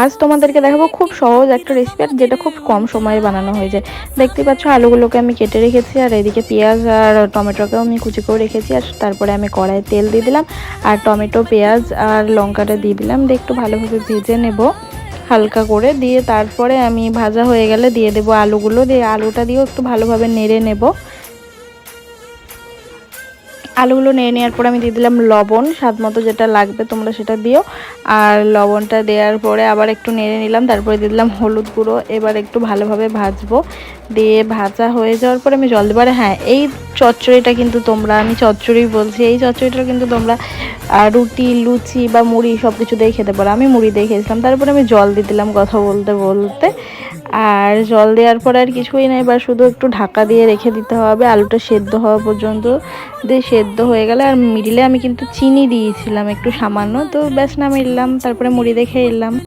আজ তোমাদেরকে দেখাবো খুব সহজ একটা রেসিপি, আর যেটা খুব কম সময়ে বানানো হয়ে যায়। দেখতে পাচ্ছ আলুগুলোকে আমি কেটে রেখেছি, আর এদিকে পেঁয়াজ আর টমেটোকেও আমি কুচি করে রেখেছি। আর তারপরে আমি কড়াইয়ে তেল দিয়ে দিলাম, আর টমেটো, পেঁয়াজ আর লঙ্কাটা দিয়ে দিলাম, দিয়ে একটু ভালোভাবে ভেজে নেব হালকা করে। দিয়ে তারপরে আমি ভাজা হয়ে গেলে দিয়ে দেবো আলুগুলো, দিয়ে আলুটা দিয়েও একটু ভালোভাবে নেড়ে নেব। আলুগুলো নেড়ে নেওয়ার পর আমি দিয়ে দিলাম লবণ, স্বাদ মতো যেটা লাগবে তোমরা সেটা দিও। আর লবণটা দেওয়ার পরে আবার একটু নেড়ে নিলাম, তারপরে দিয়ে দিলাম হলুদ গুঁড়ো। এবার একটু ভালোভাবে ভাজবো, দিয়ে ভাজা হয়ে যাওয়ার পরে আমি জল দেবো। আর হ্যাঁ, এই চচ্চড়িটা কিন্তু তোমরা, আমি চচ্চড়ি বলছি, এই চচ্চড়িটা কিন্তু তোমরা রুটি, লুচি বা মুড়ি সব কিছু দিয়ে খেতে পারো। আমি মুড়ি দিয়ে খেয়েছিলাম। তারপরে আমি জল দিয়ে দিলাম কথা বলতে বলতে। আর জল দেওয়ার পর আর কিছুই নাই, বা শুধু একটু ঢাকা দিয়ে রেখে দিতে হবে আলুটা সেদ্ধ হওয়া পর্যন্ত। দিয়ে সেদ্ধ হয়ে গেলে, আর মিডিলে আমি কিন্তু চিনি দিয়েছিলাম একটু সামান্য, তো ব্যাস নামিয়ে নিলাম, তারপরে মুড়ি দিয়ে খেয়ে নিলাম।